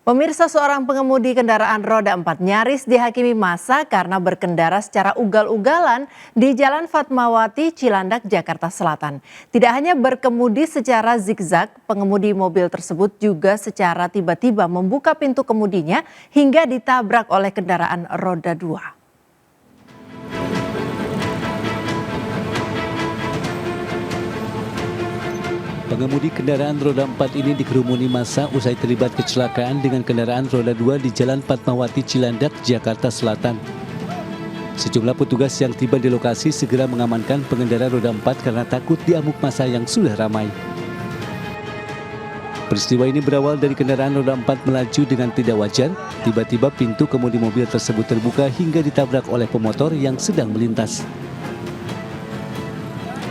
Pemirsa, seorang pengemudi kendaraan roda 4 nyaris dihakimi massa karena berkendara secara ugal-ugalan di Jalan Fatmawati, Cilandak, Jakarta Selatan. Tidak hanya berkemudi secara zigzag, pengemudi mobil tersebut juga secara tiba-tiba membuka pintu kemudinya hingga ditabrak oleh kendaraan roda 2. Pengemudi kendaraan roda 4 ini dikerumuni massa usai terlibat kecelakaan dengan kendaraan roda 2 di Jalan Fatmawati, Cilandak, Jakarta Selatan. Sejumlah petugas yang tiba di lokasi segera mengamankan pengendara roda 4 karena takut diamuk massa yang sudah ramai. Peristiwa ini berawal dari kendaraan roda 4 melaju dengan tidak wajar. Tiba-tiba pintu kemudi mobil tersebut terbuka hingga ditabrak oleh pemotor yang sedang melintas.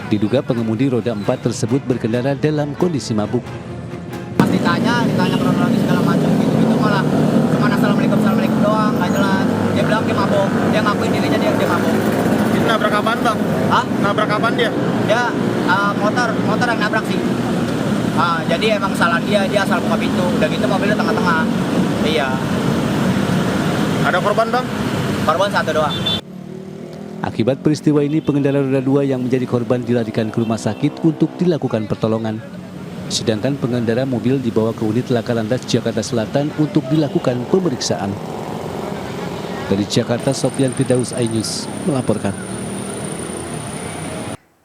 Diduga pengemudi roda 4 tersebut berkendara dalam kondisi mabuk. Pas ditanya kronologi segala macam gitu malah cuma assalamualaikum doang, nggak jelas. Dia bilang dia mabuk, dia ngakuin dirinya dia mabuk. Itu nabrak apaan bang? Hah? Nabrak apaan dia? Dia motor yang nabrak sih. Jadi emang salah dia asal buka pintu, udah gitu mobilnya tengah-tengah. Iya. Ada korban bang? Korban satu doang. Akibat peristiwa ini, pengendara roda 2 yang menjadi korban dilarikan ke rumah sakit untuk dilakukan pertolongan. Sedangkan pengendara mobil dibawa ke unit laka lantas Jakarta Selatan untuk dilakukan pemeriksaan. Dari Jakarta, Sofyan Firdaus, iNews melaporkan.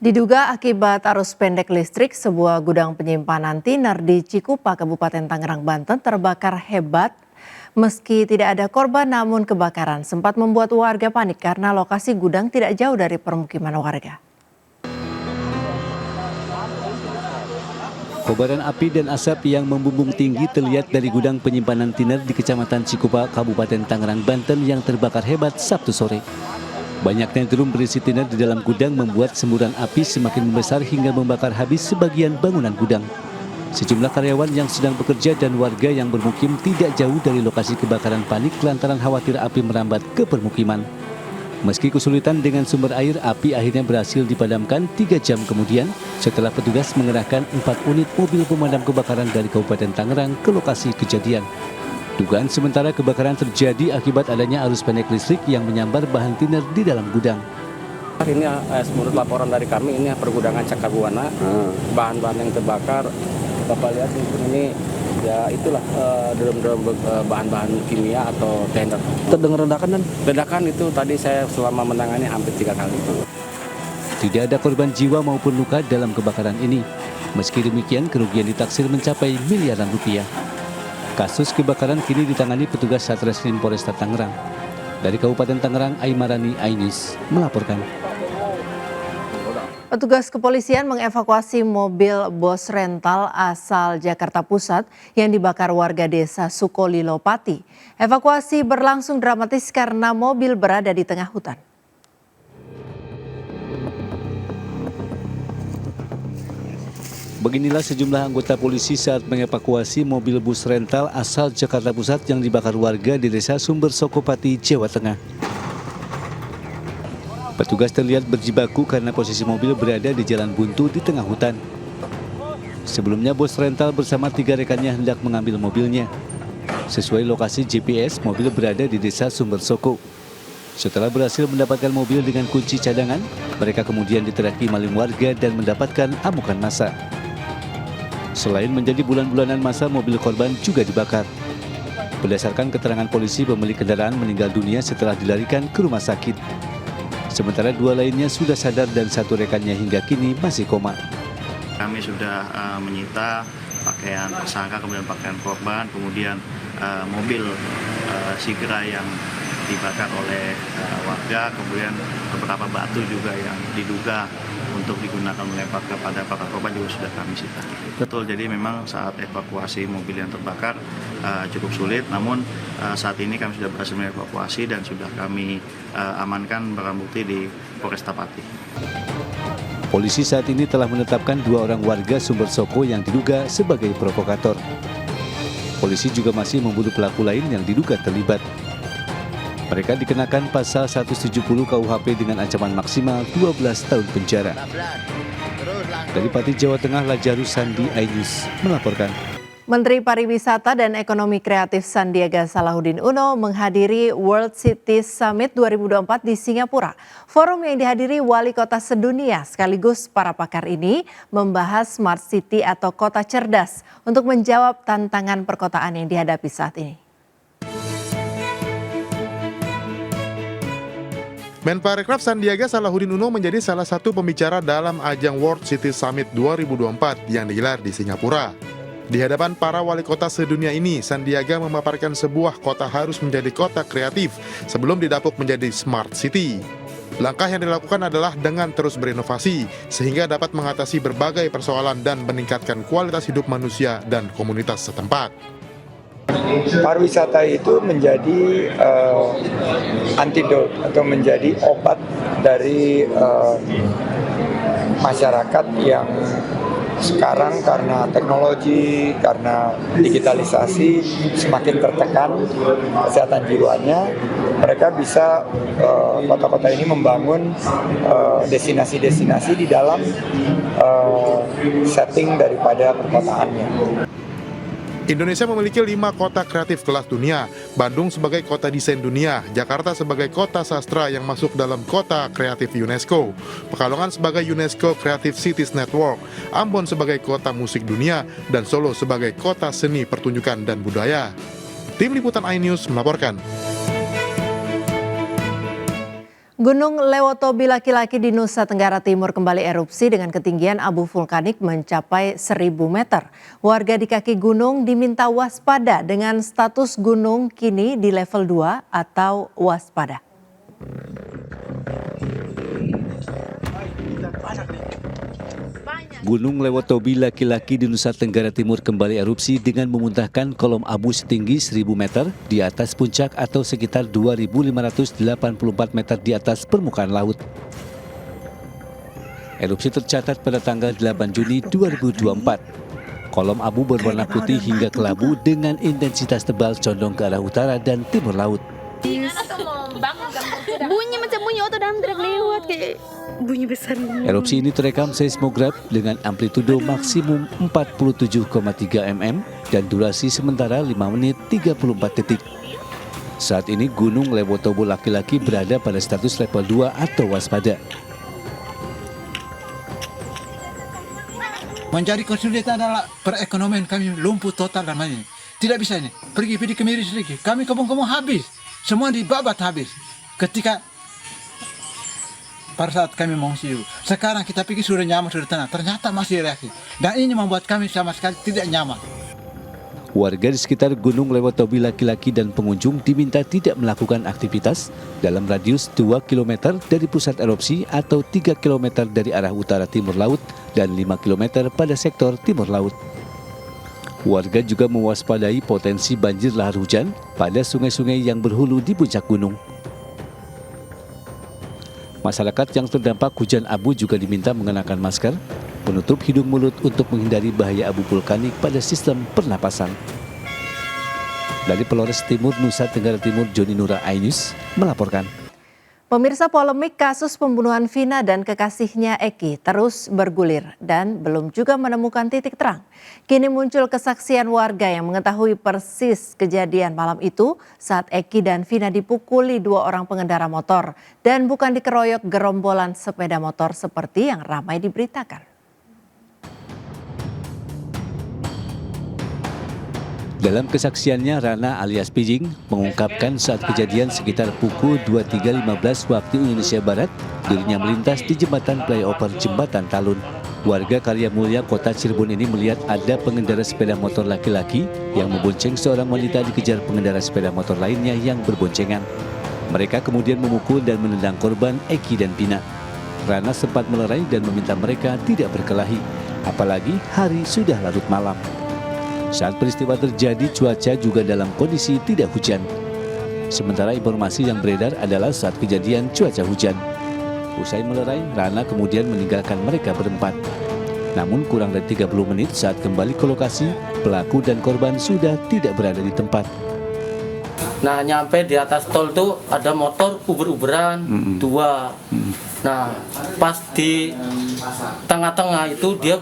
Diduga akibat arus pendek listrik, sebuah gudang penyimpanan tiner di Cikupa, Kabupaten Tangerang, Banten terbakar hebat. Meski tidak ada korban, namun kebakaran sempat membuat warga panik karena lokasi gudang tidak jauh dari permukiman warga. Kobaran api dan asap yang membumbung tinggi terlihat dari gudang penyimpanan tiner di Kecamatan Cikupa, Kabupaten Tangerang, Banten yang terbakar hebat Sabtu sore. Banyaknya drum berisi tiner di dalam gudang membuat semburan api semakin membesar hingga membakar habis sebagian bangunan gudang. Sejumlah karyawan yang sedang bekerja dan warga yang bermukim tidak jauh dari lokasi kebakaran panik lantaran khawatir api merambat ke permukiman. Meski kesulitan dengan sumber air, api akhirnya berhasil dipadamkan 3 jam kemudian setelah petugas mengerahkan 4 unit mobil pemadam kebakaran dari Kabupaten Tangerang ke lokasi kejadian. Dugaan sementara kebakaran terjadi akibat adanya arus pendek listrik yang menyambar bahan tiner di dalam gudang. Ini menurut laporan dari kami, ini pergudangan Cakabuana, bahan-bahan yang terbakar. Bapak lihat ini ya itulah drum-drum bahan-bahan kimia atau tender. Terdengar ledakan dan? Ledakan itu tadi saya selama menangani hampir 3 kali itu. Tidak ada korban jiwa maupun luka dalam kebakaran ini. Meski demikian, kerugian ditaksir mencapai miliaran rupiah. Kasus kebakaran kini ditangani petugas Satreskrim Polresta Tangerang. Dari Kabupaten Tangerang, Aimarani, iNews melaporkan. Petugas kepolisian mengevakuasi mobil bos rental asal Jakarta Pusat yang dibakar warga desa Sukolilo Pati. Evakuasi berlangsung dramatis karena mobil berada di tengah hutan. Beginilah sejumlah anggota polisi saat mengevakuasi mobil bus rental asal Jakarta Pusat yang dibakar warga di desa Sumber Sokopati, Jawa Tengah. Petugas terlihat berjibaku karena posisi mobil berada di jalan buntu di tengah hutan. Sebelumnya bos rental bersama 3 rekannya hendak mengambil mobilnya. Sesuai lokasi GPS, mobil berada di desa Sumber Soko. Setelah berhasil mendapatkan mobil dengan kunci cadangan, mereka kemudian diteraki maling warga dan mendapatkan amukan massa. Selain menjadi bulan-bulanan massa, mobil korban juga dibakar. Berdasarkan keterangan polisi, pemilik kendaraan meninggal dunia setelah dilarikan ke rumah sakit. Sementara 2 lainnya sudah sadar dan 1 rekannya hingga kini masih koma. Kami sudah menyita pakaian tersangka, kemudian pakaian korban, kemudian mobil Sigra yang dibakar oleh warga, kemudian beberapa batu juga yang diduga untuk digunakan melempar kepada para korban juga sudah kami sita. Betul, jadi memang saat evakuasi mobil yang terbakar cukup sulit, namun saat ini kami sudah berhasil mengevakuasi dan sudah kami amankan barang bukti di Polresta Pati. Polisi saat ini telah menetapkan 2 orang warga Sumber Soko yang diduga sebagai provokator. Polisi juga masih memburu pelaku lain yang diduga terlibat. Mereka dikenakan pasal 170 KUHP dengan ancaman maksimal 12 tahun penjara. Dari Pati, Jawa Tengah, Lajarus Sandi, iNews melaporkan. Menteri Pariwisata dan Ekonomi Kreatif Sandiaga Salahuddin Uno menghadiri World City Summit 2024 di Singapura. Forum yang dihadiri wali kota sedunia sekaligus para pakar ini membahas Smart City atau kota cerdas untuk menjawab tantangan perkotaan yang dihadapi saat ini. Menparekraf Sandiaga Salahuddin Uno menjadi salah satu pembicara dalam ajang World City Summit 2024 yang digelar di Singapura. Di hadapan para wali kota sedunia ini, Sandiaga memaparkan sebuah kota harus menjadi kota kreatif sebelum didapuk menjadi smart city. Langkah yang dilakukan adalah dengan terus berinovasi, sehingga dapat mengatasi berbagai persoalan dan meningkatkan kualitas hidup manusia dan komunitas setempat. Pariwisata itu menjadi antidot atau menjadi obat dari masyarakat yang sekarang karena teknologi, karena digitalisasi semakin tertekan kesehatan jiwanya, mereka bisa kota-kota ini membangun destinasi-destinasi di dalam setting daripada perkotaannya. Indonesia memiliki 5 kota kreatif kelas dunia, Bandung sebagai kota desain dunia, Jakarta sebagai kota sastra yang masuk dalam kota kreatif UNESCO, Pekalongan sebagai UNESCO Creative Cities Network, Ambon sebagai kota musik dunia, dan Solo sebagai kota seni pertunjukan dan budaya. Tim Liputan iNews melaporkan. Gunung Lewotobi laki-laki di Nusa Tenggara Timur kembali erupsi dengan ketinggian abu vulkanik mencapai 1.000 meter. Warga di kaki gunung diminta waspada dengan status gunung kini di level 2 atau waspada. Gunung Lewotobi laki-laki di Nusa Tenggara Timur kembali erupsi dengan memuntahkan kolom abu setinggi 1.000 meter di atas puncak atau sekitar 2.584 meter di atas permukaan laut. Erupsi tercatat pada tanggal 8 Juni 2024. Kolom abu berwarna putih hingga kelabu dengan intensitas tebal condong ke arah utara dan timur laut. Bunyi macam bunyi otot dalam truk lewat kayak bunyi besar. Erupsi ini terekam seismograf dengan amplitudo maksimum 47,3 mm dan durasi sementara 5 menit 34 detik. Saat ini Gunung Lewotobi laki-laki berada pada status level 2 atau waspada. Menjadi kesulitan adalah perekonomian kami lumpuh total namanya. Tidak bisa ini. Pergi ke miris lagi. Kami kebun-kebun habis. Semua dibabat habis. Ketika pada saat kami mengungsi, sekarang kita pikir sudah nyaman, sudah tenang. Ternyata masih reaksi. Dan ini membuat kami sama sekali tidak nyaman. Warga di sekitar Gunung Lewotobi laki-laki dan pengunjung diminta tidak melakukan aktivitas dalam radius 2 km dari pusat erupsi atau 3 km dari arah utara timur laut dan 5 km pada sektor timur laut. Warga juga mewaspadai potensi banjir lahar hujan pada sungai-sungai yang berhulu di puncak gunung. Masyarakat yang terdampak hujan abu juga diminta mengenakan masker, menutup hidung mulut untuk menghindari bahaya abu vulkanik pada sistem pernapasan. Dari Polres Timur Nusa Tenggara Timur, Joni Nura iNews melaporkan. Pemirsa, polemik kasus pembunuhan Vina dan kekasihnya Eki terus bergulir dan belum juga menemukan titik terang. Kini muncul kesaksian warga yang mengetahui persis kejadian malam itu saat Eki dan Vina dipukuli 2 orang pengendara motor dan bukan dikeroyok gerombolan sepeda motor seperti yang ramai diberitakan. Dalam kesaksiannya, Rana alias Pijing mengungkapkan saat kejadian sekitar pukul 23.15 waktu Indonesia Barat, dirinya melintas di jembatan flyover Jembatan Talun. Warga Karya Mulia, Kota Cirebon ini melihat ada pengendara sepeda motor laki-laki yang membonceng seorang wanita dikejar pengendara sepeda motor lainnya yang berboncengan. Mereka kemudian memukul dan menendang korban Eki dan Vina. Rana sempat melerai dan meminta mereka tidak berkelahi, apalagi hari sudah larut malam. Saat peristiwa terjadi, cuaca juga dalam kondisi tidak hujan. Sementara informasi yang beredar adalah saat kejadian cuaca hujan. Usai melerai, Rana kemudian meninggalkan mereka berempat. Namun kurang dari 30 menit saat kembali ke lokasi, pelaku dan korban sudah tidak berada di tempat. Nah, nyampe di atas tol tuh ada motor uber-uberan, 2. Nah, pas di tengah-tengah itu dia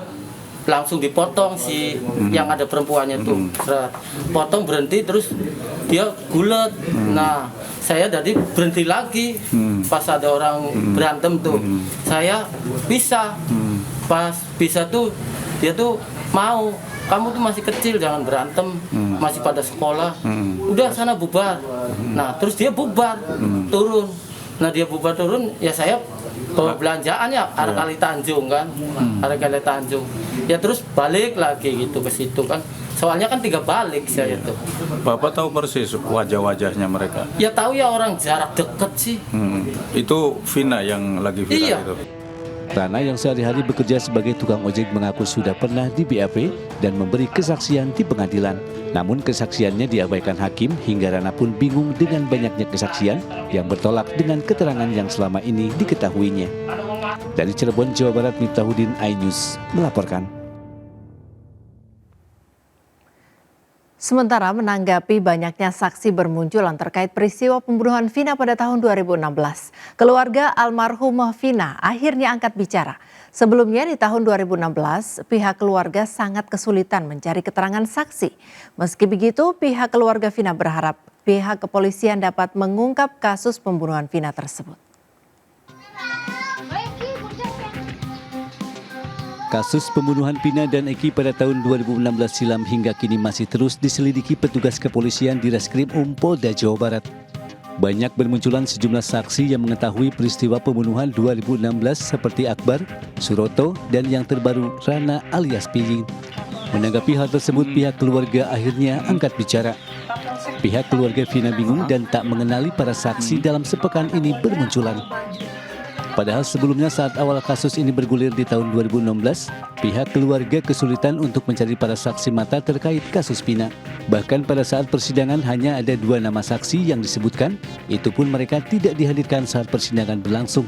langsung dipotong si yang ada perempuannya tuh. Potong berhenti terus dia gulet. Nah, saya tadi berhenti lagi pas ada orang berantem tuh. Saya pisah. Pas pisah tuh dia tuh mau, kamu tuh masih kecil jangan berantem, masih pada sekolah. Udah sana bubar. Nah, terus dia bubar, turun. Nah, dia bubar turun, ya saya bawa belanjaan ya arah Kali Tanjung kan. Arah Kali Tanjung. Ya terus balik lagi gitu ke situ kan. Soalnya kan 3 balik saya tuh. Bapak tahu persis wajah-wajahnya mereka? Ya tahu ya, orang jarak deket sih. Itu Vina yang lagi viral itu? Rana yang sehari-hari bekerja sebagai tukang ojek mengaku sudah pernah di BAP dan memberi kesaksian di pengadilan. Namun kesaksiannya diabaikan hakim hingga Rana pun bingung dengan banyaknya kesaksian yang bertolak dengan keterangan yang selama ini diketahuinya. Dari Cirebon, Jawa Barat, Miftahudin, iNews melaporkan. Sementara menanggapi banyaknya saksi bermunculan terkait peristiwa pembunuhan Vina pada tahun 2016, keluarga almarhumah Vina akhirnya angkat bicara. Sebelumnya di tahun 2016, pihak keluarga sangat kesulitan mencari keterangan saksi. Meski begitu, pihak keluarga Vina berharap pihak kepolisian dapat mengungkap kasus pembunuhan Vina tersebut. Kasus pembunuhan Vina dan Eki pada tahun 2016 silam hingga kini masih terus diselidiki petugas kepolisian di Reskrim Polda Jawa Barat. Banyak bermunculan sejumlah saksi yang mengetahui peristiwa pembunuhan 2016 seperti Akbar, Suroto, dan yang terbaru Rana alias Piying. Menanggapi hal tersebut, pihak keluarga akhirnya angkat bicara. Pihak keluarga Vina bingung dan tak mengenali para saksi dalam sepekan ini bermunculan. Padahal sebelumnya saat awal kasus ini bergulir di tahun 2016, pihak keluarga kesulitan untuk mencari para saksi mata terkait kasus Vina. Bahkan pada saat persidangan hanya ada 2 nama saksi yang disebutkan, itu pun mereka tidak dihadirkan saat persidangan berlangsung.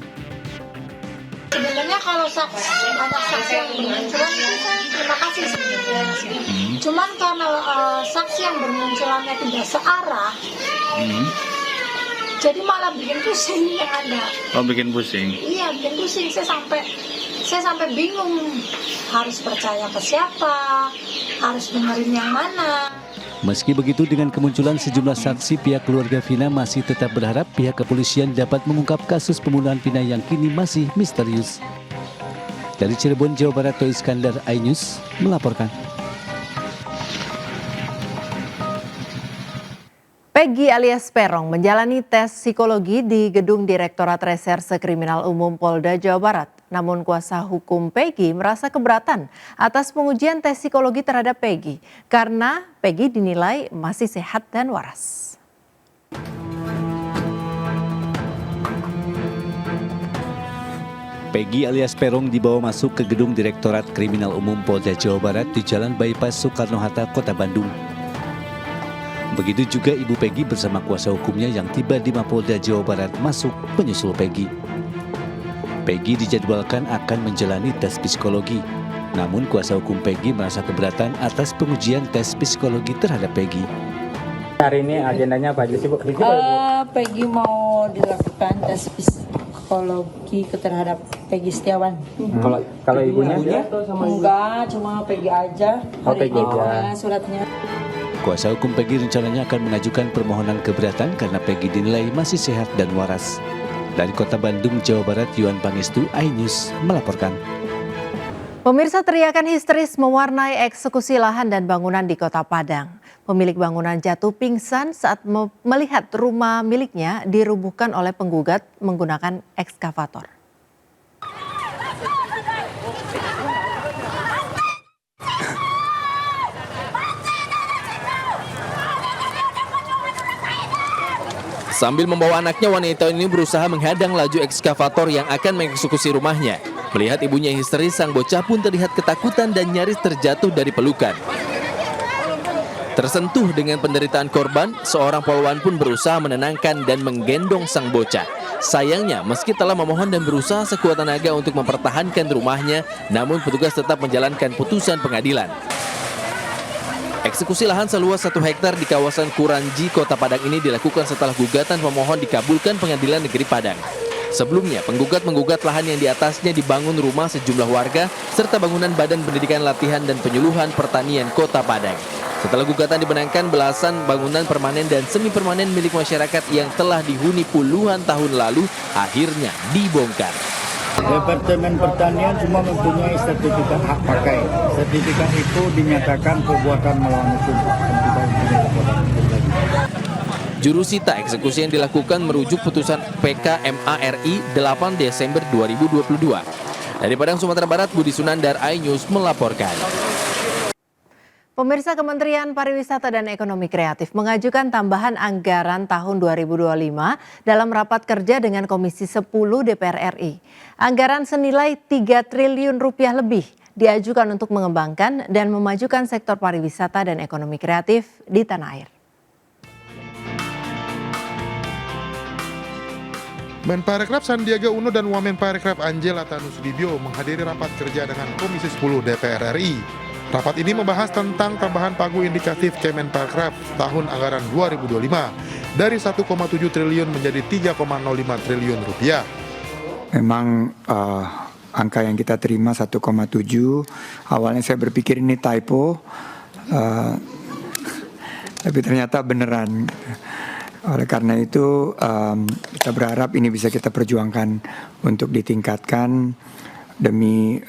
Sebenarnya kalau banyak saksi yang bermunculan itu saya terima kasih sebenarnya. Cuman karena saksi yang bermunculannya tidak searah, jadi malah bikin pusing yang ada. Oh, bikin pusing? Iya, bikin pusing. Saya sampai bingung harus percaya ke siapa, harus dengerin yang mana. Meski begitu, dengan kemunculan sejumlah saksi, pihak keluarga Vina masih tetap berharap pihak kepolisian dapat mengungkap kasus pembunuhan Vina yang kini masih misterius. Dari Cirebon, Jawa Barat, Toy Iskandar, iNews melaporkan. Peggy alias Perong menjalani tes psikologi di Gedung Direktorat Reserse Kriminal Umum Polda Jawa Barat. Namun kuasa hukum Peggy merasa keberatan atas pengujian tes psikologi terhadap Peggy karena Peggy dinilai masih sehat dan waras. Peggy alias Perong dibawa masuk ke Gedung Direktorat Kriminal Umum Polda Jawa Barat di Jalan Bypass Soekarno-Hatta, Kota Bandung. Begitu juga Ibu Peggy bersama kuasa hukumnya yang tiba di Mapolda Jawa Barat masuk menyusul Peggy. Peggy dijadwalkan akan menjalani tes psikologi. Namun kuasa hukum Peggy merasa keberatan atas pengujian tes psikologi terhadap Peggy. Hari ini agendanya apa aja sih, Bu? Peggy mau dilakukan tes psikologi terhadap Peggy Setiawan. Kalau ibunya? Enggak, cuma Peggy aja. Oh, Peggy aja. Suratnya. Kuasa hukum Peggy rencananya akan mengajukan permohonan keberatan karena Peggy dinilai masih sehat dan waras. Dari Kota Bandung, Jawa Barat, Yuan Pangestu, iNews melaporkan. Pemirsa, teriakan histeris mewarnai eksekusi lahan dan bangunan di Kota Padang. Pemilik bangunan jatuh pingsan saat melihat rumah miliknya dirubuhkan oleh penggugat menggunakan ekskavator. Sambil membawa anaknya, wanita ini berusaha menghadang laju ekskavator yang akan mengeksekusi rumahnya. Melihat ibunya histeris, sang bocah pun terlihat ketakutan dan nyaris terjatuh dari pelukan. Tersentuh dengan penderitaan korban, seorang polwan pun berusaha menenangkan dan menggendong sang bocah. Sayangnya, meski telah memohon dan berusaha sekuat tenaga untuk mempertahankan rumahnya, namun petugas tetap menjalankan putusan pengadilan. Eksekusi lahan seluas 1 hektar di kawasan Kuranji, Kota Padang ini dilakukan setelah gugatan pemohon dikabulkan Pengadilan Negeri Padang. Sebelumnya, penggugat menggugat lahan yang di atasnya dibangun rumah sejumlah warga serta bangunan Badan Pendidikan Latihan dan Penyuluhan Pertanian Kota Padang. Setelah gugatan dimenangkan, belasan bangunan permanen dan semi permanen milik masyarakat yang telah dihuni puluhan tahun lalu akhirnya dibongkar. Departemen Pertanian cuma mempunyai sertifikat hak pakai. Sertifikat itu dinyatakan perbuatan melawan hukum. Jurusita eksekusi yang dilakukan merujuk putusan PK MARI 8 Desember 2022. Dari Padang, Sumatera Barat, Budi Sunandar, iNews melaporkan. Pemirsa, Kementerian Pariwisata dan Ekonomi Kreatif mengajukan tambahan anggaran tahun 2025 dalam rapat kerja dengan Komisi 10 DPR RI. Anggaran senilai 3 triliun rupiah lebih diajukan untuk mengembangkan dan memajukan sektor pariwisata dan ekonomi kreatif di tanah air. Menparekraf Sandiaga Uno dan Wamenparekraf Angela Tanusudibyo menghadiri rapat kerja dengan Komisi 10 DPR RI. Rapat ini membahas tentang tambahan pagu indikatif Kemenparekraf tahun anggaran 2025 dari 1,7 triliun menjadi 3,05 triliun rupiah. Memang angka yang kita terima 1,7. Awalnya saya berpikir ini typo, tapi ternyata beneran. Oleh karena itu kita berharap ini bisa kita perjuangkan untuk ditingkatkan demi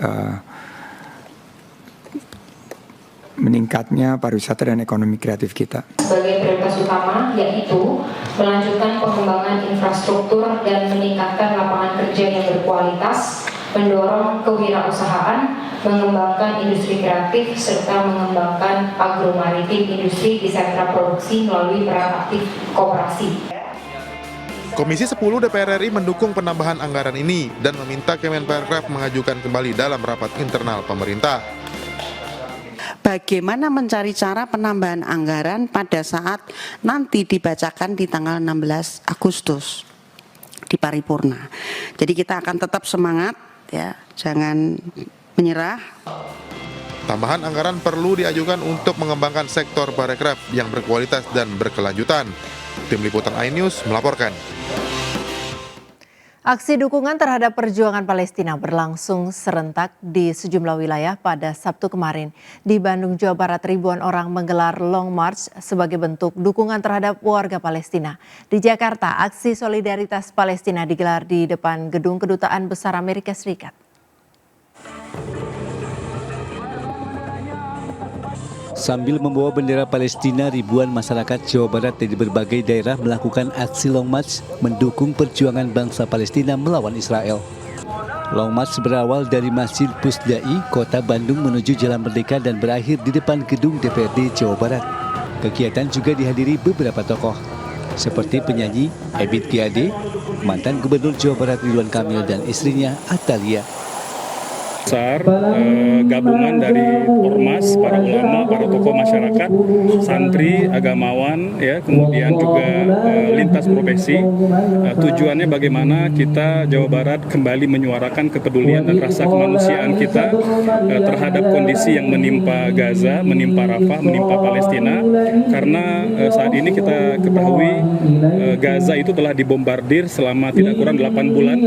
meningkatnya pariwisata dan ekonomi kreatif kita. Sebagai prioritas utama yaitu melanjutkan pengembangan infrastruktur dan meningkatkan lapangan kerja yang berkualitas, mendorong kewirausahaan, mengembangkan industri kreatif, serta mengembangkan agromaritim industri di sentra produksi melalui peran aktif koperasi. Komisi 10 DPR RI mendukung penambahan anggaran ini dan meminta Kemenparekraf mengajukan kembali dalam rapat internal pemerintah. Bagaimana mencari cara penambahan anggaran pada saat nanti dibacakan di tanggal 16 Agustus di paripurna. Jadi kita akan tetap semangat, ya, jangan menyerah. Tambahan anggaran perlu diajukan untuk mengembangkan sektor parekraf yang berkualitas dan berkelanjutan. Tim Liputan iNews melaporkan. Aksi dukungan terhadap perjuangan Palestina berlangsung serentak di sejumlah wilayah pada Sabtu kemarin. Di Bandung, Jawa Barat, ribuan orang menggelar Long March sebagai bentuk dukungan terhadap warga Palestina. Di Jakarta, aksi solidaritas Palestina digelar di depan Gedung Kedutaan Besar Amerika Serikat. Sambil membawa bendera Palestina, ribuan masyarakat Jawa Barat dari berbagai daerah melakukan aksi Long March mendukung perjuangan bangsa Palestina melawan Israel. Long March berawal dari Masjid Pusdai, Kota Bandung menuju Jalan Merdeka dan berakhir di depan gedung DPRD Jawa Barat. Kegiatan juga dihadiri beberapa tokoh, seperti penyanyi Ebit G. Ade, mantan Gubernur Jawa Barat Ridwan Kamil dan istrinya Atalia. Besar gabungan dari ormas, para ulama, para tokoh masyarakat, santri, agamawan, ya, kemudian juga lintas profesi. Tujuannya bagaimana kita Jawa Barat kembali menyuarakan kepedulian dan rasa kemanusiaan kita terhadap kondisi yang menimpa Gaza, menimpa Rafah, menimpa Palestina. Karena saat ini kita ketahui Gaza itu telah dibombardir selama tidak kurang 8 bulan.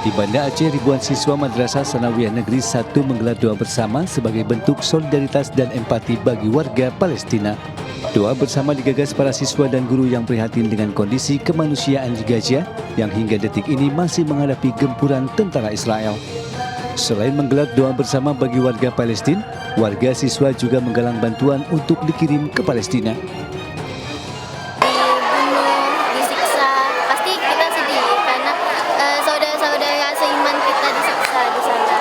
Di Banda Aceh, ribuan siswa Madrasah Sanawiyah Negeri 1 menggelar doa bersama sebagai bentuk solidaritas dan empati bagi warga Palestina. Doa bersama digagas para siswa dan guru yang prihatin dengan kondisi kemanusiaan di Gaza yang hingga detik ini masih menghadapi gempuran tentara Israel. Selain menggelar doa bersama bagi warga Palestina, warga siswa juga menggalang bantuan untuk dikirim ke Palestina.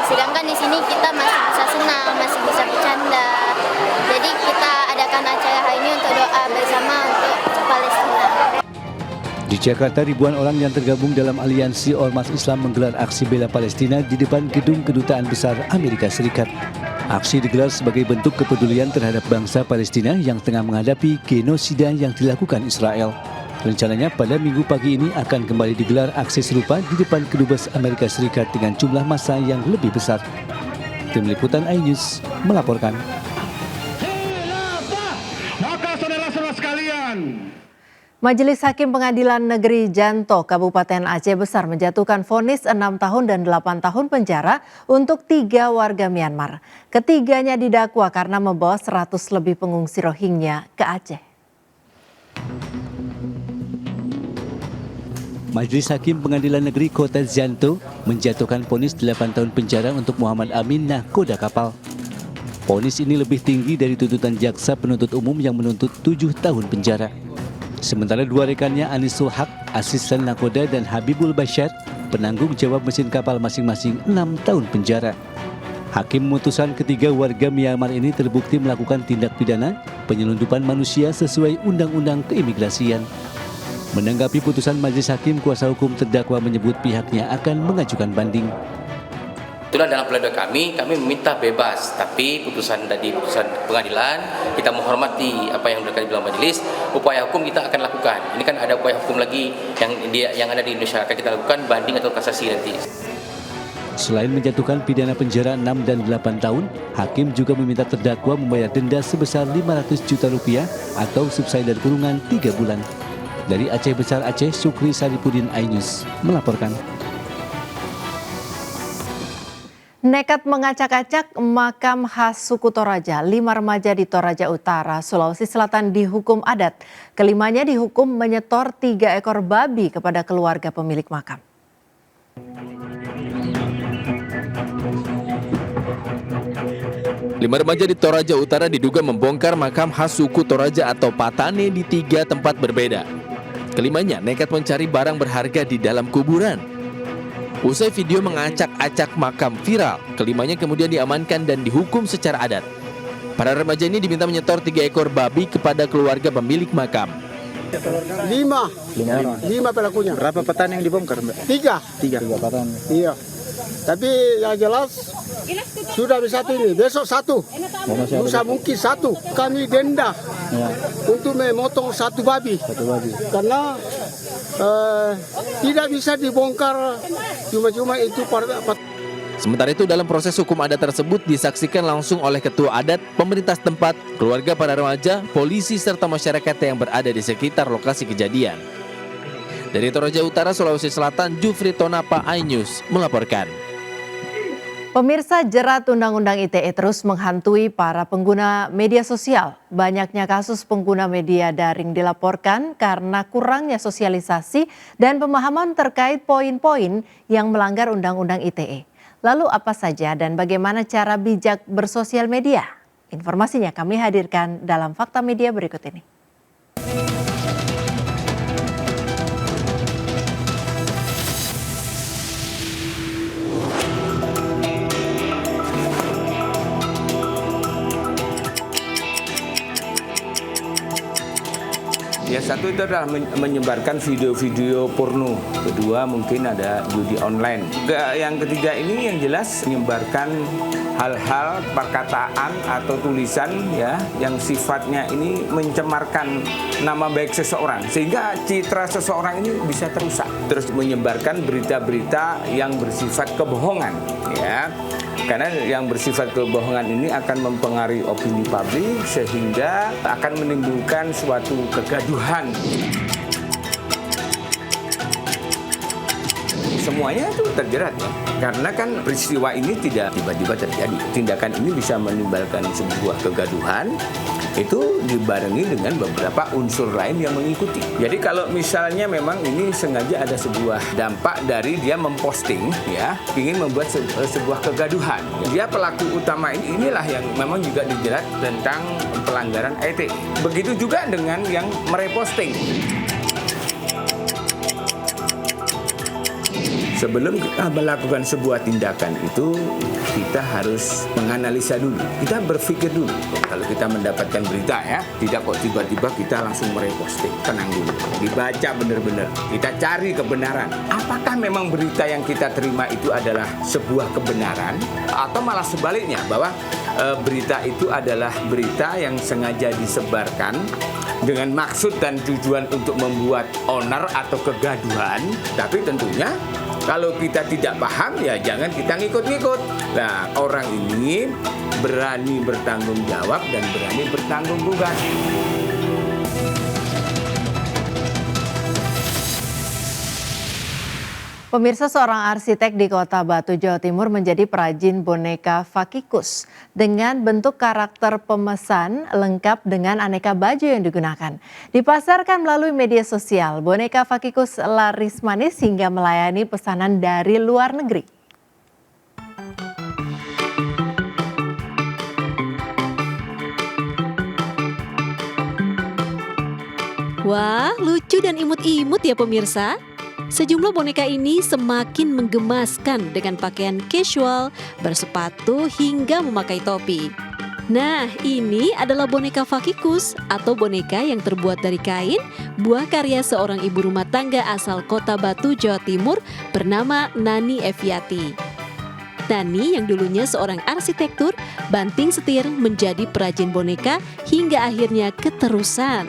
Sedangkan di sini kita masih bisa senang, masih bisa bercanda. Jadi kita adakan acara hari ini untuk doa bersama untuk Palestina. Di Jakarta, ribuan orang yang tergabung dalam aliansi Ormas Islam menggelar aksi bela Palestina di depan Gedung Kedutaan Besar Amerika Serikat. Aksi digelar sebagai bentuk kepedulian terhadap bangsa Palestina yang tengah menghadapi genosida yang dilakukan Israel. Rencananya pada minggu pagi ini akan kembali digelar aksi serupa di depan Kedubes Amerika Serikat dengan jumlah massa yang lebih besar. Tim Liputan iNews melaporkan. Maka saudara-saudara sekalian, Majelis Hakim Pengadilan Negeri Janto, Kabupaten Aceh Besar menjatuhkan vonis 6 tahun dan 8 tahun penjara untuk 3 warga Myanmar. Ketiganya didakwa karena membawa 100 lebih pengungsi Rohingya ke Aceh. Majelis Hakim Pengadilan Negeri Kota Janto menjatuhkan vonis 8 tahun penjara untuk Muhammad Amin nahkoda kapal. Vonis ini lebih tinggi dari tuntutan jaksa penuntut umum yang menuntut 7 tahun penjara. Sementara 2 rekannya Anisul Haq, asisten nakoda, dan Habibul Bashar, penanggung jawab mesin kapal masing-masing 6 tahun penjara. Hakim memutuskan ketiga warga Myanmar ini terbukti melakukan tindak pidana penyelundupan manusia sesuai Undang-Undang Keimigrasian. Menanggapi putusan majelis hakim, kuasa hukum terdakwa menyebut pihaknya akan mengajukan banding. Itulah dalam pledoi kami meminta bebas, tapi putusan pengadilan, kita menghormati apa yang sudah dibilang majelis, upaya hukum kita akan lakukan. Ini kan ada upaya hukum lagi yang ada di Indonesia, akan kita lakukan banding atau kasasi nanti. Selain menjatuhkan pidana penjara 6 dan 8 tahun, hakim juga meminta terdakwa membayar denda sebesar 500 juta rupiah atau subsidi dari kurungan 3 bulan. Dari Aceh Besar Aceh, Sukri Saripudin, iNews melaporkan. Nekat mengacak-acak makam khas suku Toraja, 5 remaja di Toraja Utara, Sulawesi Selatan dihukum adat. Kelimanya dihukum menyetor 3 ekor babi kepada keluarga pemilik makam. Lima remaja di Toraja Utara diduga membongkar makam khas suku Toraja atau Patane di 3 tempat berbeda. Kelimanya nekat mencari barang berharga di dalam kuburan. Usai video mengacak-acak makam viral, kelimanya kemudian diamankan dan dihukum secara adat. Para remaja ini diminta menyetor 3 ekor babi kepada keluarga pemilik makam. 5 pelakunya. Berapa petani yang dibongkar, Mbak? 3 petani. Iya. Tapi yang jelas sudah bisa ini, besok 1. Lusa mungkin 1. Kami denda untuk memotong 1 babi. Karena tidak bisa dibongkar cuma-cuma itu. Sementara itu dalam proses hukum adat tersebut disaksikan langsung oleh ketua adat, pemerintah setempat, keluarga para remaja, polisi serta masyarakat yang berada di sekitar lokasi kejadian. Dari Toraja Utara, Sulawesi Selatan, Jufri Tonapa, iNews melaporkan. Pemirsa, jerat Undang-Undang ITE terus menghantui para pengguna media sosial. Banyaknya kasus pengguna media daring dilaporkan karena kurangnya sosialisasi dan pemahaman terkait poin-poin yang melanggar Undang-Undang ITE. Lalu apa saja dan bagaimana cara bijak bersosial media? Informasinya kami hadirkan dalam Fakta Media berikut ini. Ya, satu itu adalah menyebarkan video-video porno. Kedua mungkin ada judi online. Yang ketiga ini yang jelas menyebarkan hal-hal perkataan atau tulisan ya yang sifatnya ini mencemarkan nama baik seseorang sehingga citra seseorang ini bisa terusak. Terus menyebarkan berita-berita yang bersifat kebohongan ya. Karena yang bersifat kebohongan ini akan mempengaruhi opini publik sehingga akan menimbulkan suatu kegaduhan. Semuanya itu terjerat ya. Karena kan peristiwa ini tidak tiba-tiba terjadi. Tindakan ini bisa menimbulkan sebuah kegaduhan, itu dibarengi dengan beberapa unsur lain yang mengikuti. Jadi kalau misalnya memang ini sengaja ada sebuah dampak dari dia memposting ya, ingin membuat sebuah kegaduhan. Dia pelaku utama inilah yang memang juga dijerat tentang pelanggaran ITE. Begitu juga dengan yang mereposting. Sebelum kita melakukan sebuah tindakan itu, kita harus menganalisa dulu. Kita berpikir dulu. Kalau kita mendapatkan berita ya, tidak kok tiba-tiba kita langsung mereposting. Tenang dulu. Dibaca benar-benar. Kita cari kebenaran. Apakah memang berita yang kita terima itu adalah sebuah kebenaran? Atau malah sebaliknya, bahwa berita itu adalah berita yang sengaja disebarkan dengan maksud dan tujuan untuk membuat onar atau kegaduhan. Tapi tentunya kalau kita tidak paham ya jangan kita ngikut-ngikut. Nah, orang ini berani bertanggung jawab dan berani bertanggung jawab. Pemirsa, seorang arsitek di Kota Batu, Jawa Timur menjadi perajin boneka Fakikus dengan bentuk karakter pemesan lengkap dengan aneka baju yang digunakan. Dipasarkan melalui media sosial, boneka Fakikus laris manis hingga melayani pesanan dari luar negeri. Wah, lucu dan imut-imut ya pemirsa. Sejumlah boneka ini semakin menggemaskan dengan pakaian casual, bersepatu hingga memakai topi. Nah, ini adalah boneka Fakikus atau boneka yang terbuat dari kain, buah karya seorang ibu rumah tangga asal Kota Batu, Jawa Timur bernama Nani Eviati. Nani yang dulunya seorang arsitektur, banting setir menjadi perajin boneka hingga akhirnya keterusan.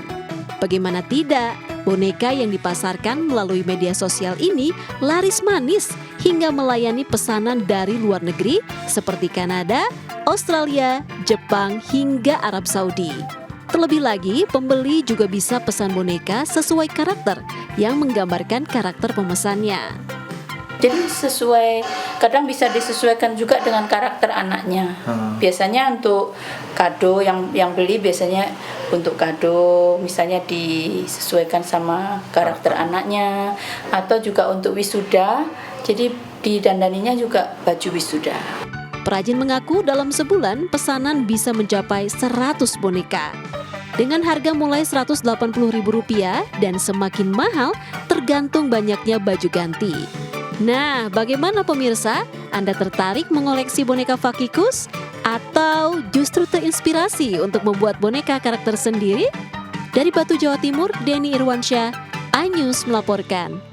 Bagaimana tidak? Boneka yang dipasarkan melalui media sosial ini laris manis hingga melayani pesanan dari luar negeri seperti Kanada, Australia, Jepang, hingga Arab Saudi. Terlebih lagi, pembeli juga bisa pesan boneka sesuai karakter yang menggambarkan karakter pemesannya. Jadi kadang bisa disesuaikan juga dengan karakter anaknya. Biasanya untuk kado yang beli biasanya untuk kado misalnya disesuaikan sama karakter anaknya, atau juga untuk wisuda. Jadi didandaninya juga baju wisuda. Perajin mengaku dalam sebulan pesanan bisa mencapai 100 boneka. Dengan harga mulai Rp180.000 dan semakin mahal tergantung banyaknya baju ganti. Nah, bagaimana pemirsa? Anda tertarik mengoleksi boneka Fakikus? Atau justru terinspirasi untuk membuat boneka karakter sendiri? Dari Batu, Jawa Timur, Denny Irwansyah, iNews melaporkan.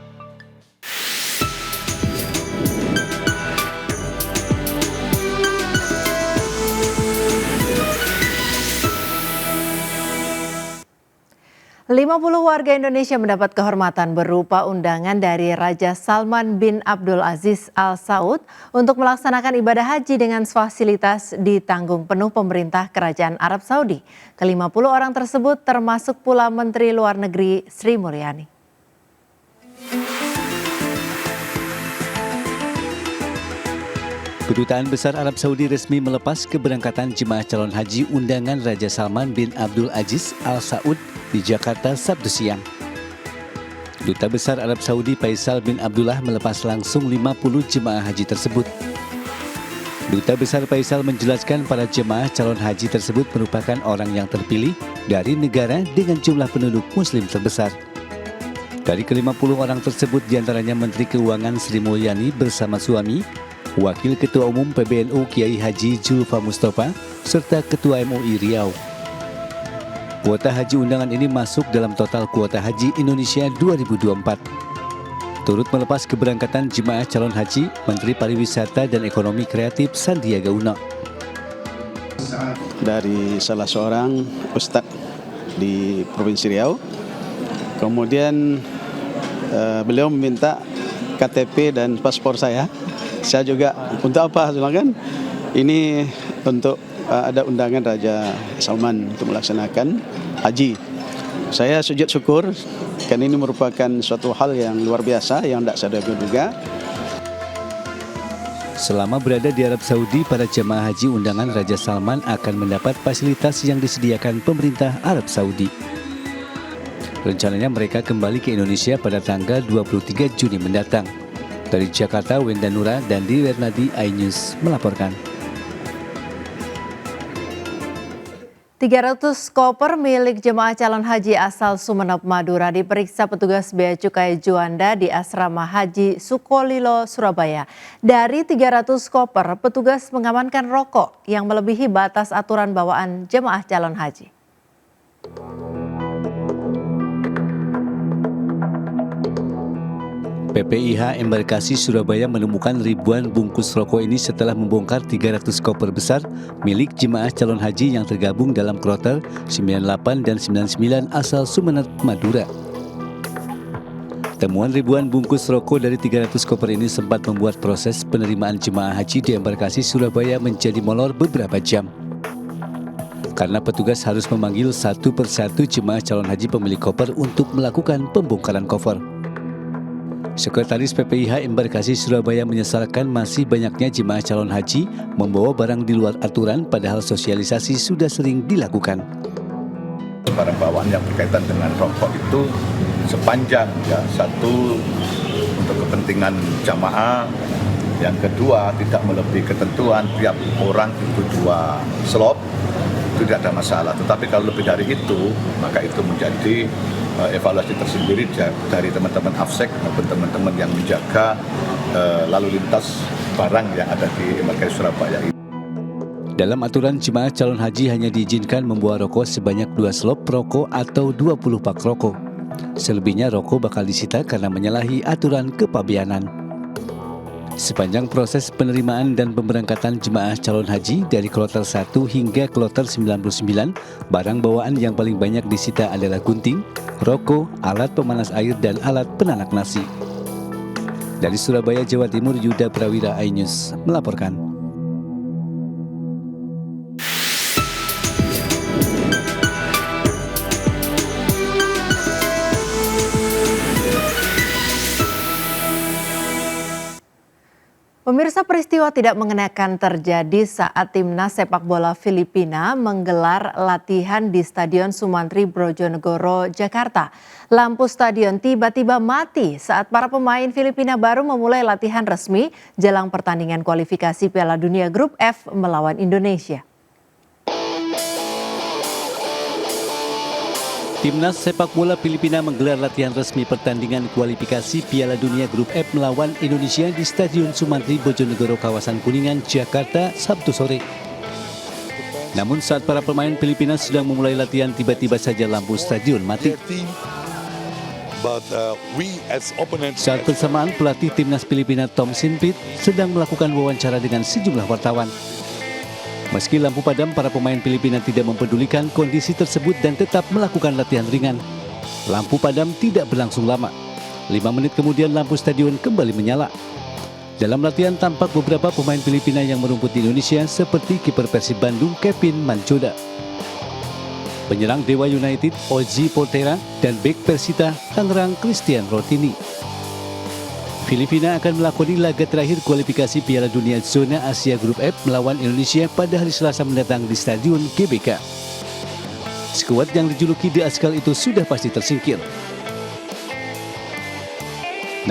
Lima 50 warga Indonesia mendapat kehormatan berupa undangan dari Raja Salman bin Abdul Aziz Al Saud untuk melaksanakan ibadah haji dengan fasilitas ditanggung penuh pemerintah Kerajaan Arab Saudi. Ke-50 orang tersebut termasuk pula Menteri Luar Negeri Sri Mulyani. Kedutaan Besar Arab Saudi resmi melepas keberangkatan jemaah calon haji undangan Raja Salman bin Abdul Aziz Al Saud di Jakarta Sabtu siang. Duta Besar Arab Saudi Faisal bin Abdullah melepas langsung 50 jemaah haji tersebut. Duta Besar Faisal menjelaskan para jemaah calon haji tersebut merupakan orang yang terpilih dari negara dengan jumlah penduduk muslim terbesar. Dari ke-50 orang tersebut diantaranya Menteri Keuangan Sri Mulyani bersama suami, Wakil Ketua Umum PBNU Kiai Haji Julfa Mustafa, serta Ketua MUI Riau. Kuota haji undangan ini masuk dalam total kuota haji Indonesia 2024. Turut melepas keberangkatan jemaah calon haji, Menteri Pariwisata dan Ekonomi Kreatif Sandiaga Uno. Dari salah seorang ustadz di Provinsi Riau, kemudian beliau meminta KTP dan paspor saya juga untuk apa? Silakan. Ini untuk ada undangan Raja Salman untuk melaksanakan haji. Saya sujud syukur karena ini merupakan suatu hal yang luar biasa yang tidak saya duga. Selama berada di Arab Saudi, para jemaah haji undangan Raja Salman akan mendapat fasilitas yang disediakan pemerintah Arab Saudi. Rencananya mereka kembali ke Indonesia pada tanggal 23 Juni mendatang. Dari Jakarta, Wenda Nura dan Di Wernadi, iNews melaporkan. 300 koper milik jemaah calon haji asal Sumeneb, Madura diperiksa petugas Bea Cukai Juanda di Asrama Haji Sukolilo, Surabaya. Dari 300 koper, petugas mengamankan rokok yang melebihi batas aturan bawaan jemaah calon haji. PPIH Embarkasi Surabaya menemukan ribuan bungkus rokok ini setelah membongkar 300 koper besar milik jemaah calon haji yang tergabung dalam kloter 98 dan 99 asal Sumeneb, Madura. Temuan ribuan bungkus rokok dari 300 koper ini sempat membuat proses penerimaan jemaah haji di Embarkasi Surabaya menjadi molor beberapa jam. Karena petugas harus memanggil satu persatu jemaah calon haji pemilik koper untuk melakukan pembongkaran koper. Sekretaris PPIH Embarkasi Surabaya menyesalkan masih banyaknya jemaah calon haji membawa barang di luar aturan padahal sosialisasi sudah sering dilakukan. Barang bawaan yang berkaitan dengan rokok itu sepanjang ya, satu untuk kepentingan jamaah, yang kedua tidak melebihi ketentuan tiap orang itu 2 slop, itu tidak ada masalah. Tetapi kalau lebih dari itu, maka itu menjadi evaluasi tersendiri dari teman-teman AFSEK maupun teman-teman yang menjaga lalu lintas barang yang ada di Embarkasi Surabaya ini. Dalam aturan, jemaah calon haji hanya diizinkan membawa rokok sebanyak 2 slop rokok atau 20 pak rokok. Selebihnya rokok bakal disita karena menyalahi aturan kepabeanan. Sepanjang proses penerimaan dan pemberangkatan jemaah calon haji dari kloter 1 hingga kloter 99, barang bawaan yang paling banyak disita adalah gunting, rokok, alat pemanas air, dan alat penanak nasi. Dari Surabaya, Jawa Timur, Yuda Prawira, iNews melaporkan. Pemirsa, peristiwa tidak mengenakan terjadi saat timnas sepak bola Filipina menggelar latihan di Stadion Sumantri Brojonegoro, Jakarta. Lampu stadion tiba-tiba mati saat para pemain Filipina baru memulai latihan resmi jelang pertandingan kualifikasi Piala Dunia Grup F melawan Indonesia. Timnas sepak bola Filipina menggelar latihan resmi pertandingan kualifikasi Piala Dunia Grup F melawan Indonesia di Stadion Sumantri Brojonegoro, kawasan Kuningan, Jakarta, Sabtu sore. Namun saat para pemain Filipina sedang memulai latihan, tiba-tiba saja lampu stadion mati. Saat bersamaan, pelatih timnas Filipina Tom Sinpit sedang melakukan wawancara dengan sejumlah wartawan. Meski lampu padam, para pemain Filipina tidak mempedulikan kondisi tersebut dan tetap melakukan latihan ringan. Lampu padam tidak berlangsung lama. 5 menit kemudian lampu stadion kembali menyala. Dalam latihan tampak beberapa pemain Filipina yang merumput di Indonesia seperti kiper Persib Bandung Kevin Manchoda, penyerang Dewa United Oji Portera, dan bek Persita Tangerang Christian Rotini. Filipina akan melakoni laga terakhir kualifikasi Piala Dunia Zona Asia Grup F melawan Indonesia pada hari Selasa mendatang di Stadion GBK. Skuad yang dijuluki The Askal itu sudah pasti tersingkir.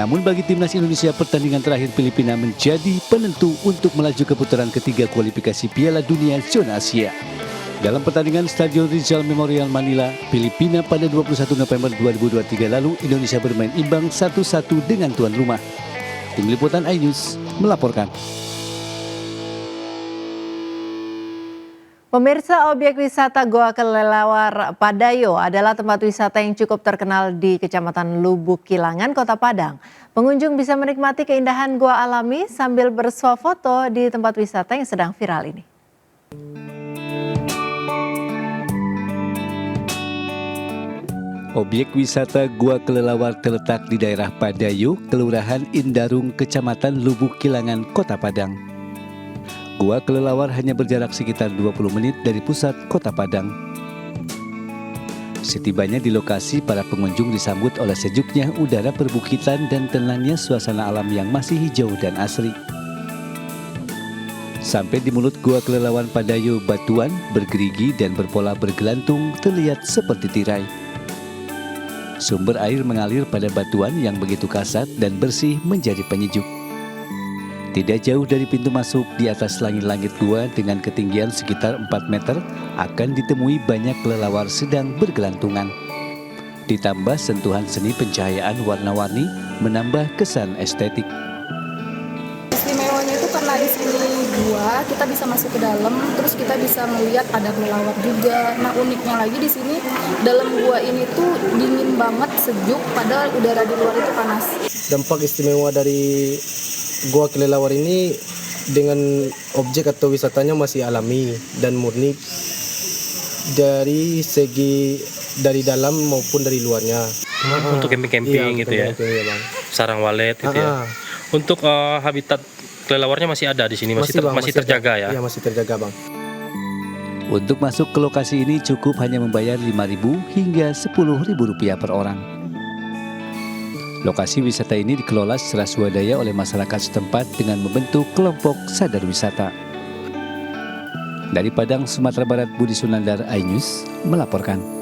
Namun bagi timnas Indonesia, pertandingan terakhir Filipina menjadi penentu untuk melaju ke putaran ketiga kualifikasi Piala Dunia Zona Asia. Dalam pertandingan Stadion Rizal Memorial Manila, Filipina pada 21 November 2023 lalu, Indonesia bermain imbang 1-1 dengan tuan rumah. Tim Liputan iNews melaporkan. Pemirsa, objek wisata Goa Kelelawar Padayo adalah tempat wisata yang cukup terkenal di Kecamatan Lubuk Kilangan, Kota Padang. Pengunjung bisa menikmati keindahan goa alami sambil bersuah foto di tempat wisata yang sedang viral ini. Objek wisata Gua Kelelawar terletak di daerah Padayo, Kelurahan Indarung, Kecamatan Lubuk Kilangan, Kota Padang. Gua Kelelawar hanya berjarak sekitar 20 menit dari pusat Kota Padang. Setibanya di lokasi, para pengunjung disambut oleh sejuknya udara perbukitan dan tenangnya suasana alam yang masih hijau dan asri. Sampai di mulut Gua Kelelawar Padayo, batuan bergerigi dan berpola bergelantung terlihat seperti tirai. Sumber air mengalir pada batuan yang begitu kasar dan bersih menjadi penyejuk. Tidak jauh dari pintu masuk, di atas langit-langit gua dengan ketinggian sekitar 4 meter, akan ditemui banyak kelelawar sedang bergelantungan. Ditambah sentuhan seni pencahayaan warna-warni menambah kesan estetik. Istimewanya itu karena di sini gua, kita bisa masuk ke dalam, terus kita bisa melihat ada kelelawar juga. Nah, uniknya lagi di sini dalam gua ini tuh dingin banget, sejuk, padahal udara di luar itu panas. Dampak istimewa dari Gua Kelelawar ini dengan objek atau wisatanya masih alami dan murni dari segi dari dalam maupun dari luarnya. Untuk camping-camping gitu ya. Camping, ya Bang. Sarang walet gitu ya. Untuk habitat kelelawarnya masih ada di sini, masih terjaga ya? Iya, masih terjaga Bang. Untuk masuk ke lokasi ini cukup hanya membayar Rp5.000 hingga Rp10.000 per orang. Lokasi wisata ini dikelola secara swadaya oleh masyarakat setempat dengan membentuk kelompok sadar wisata. Dari Padang, Sumatera Barat, Budi Sunandar, iNews melaporkan.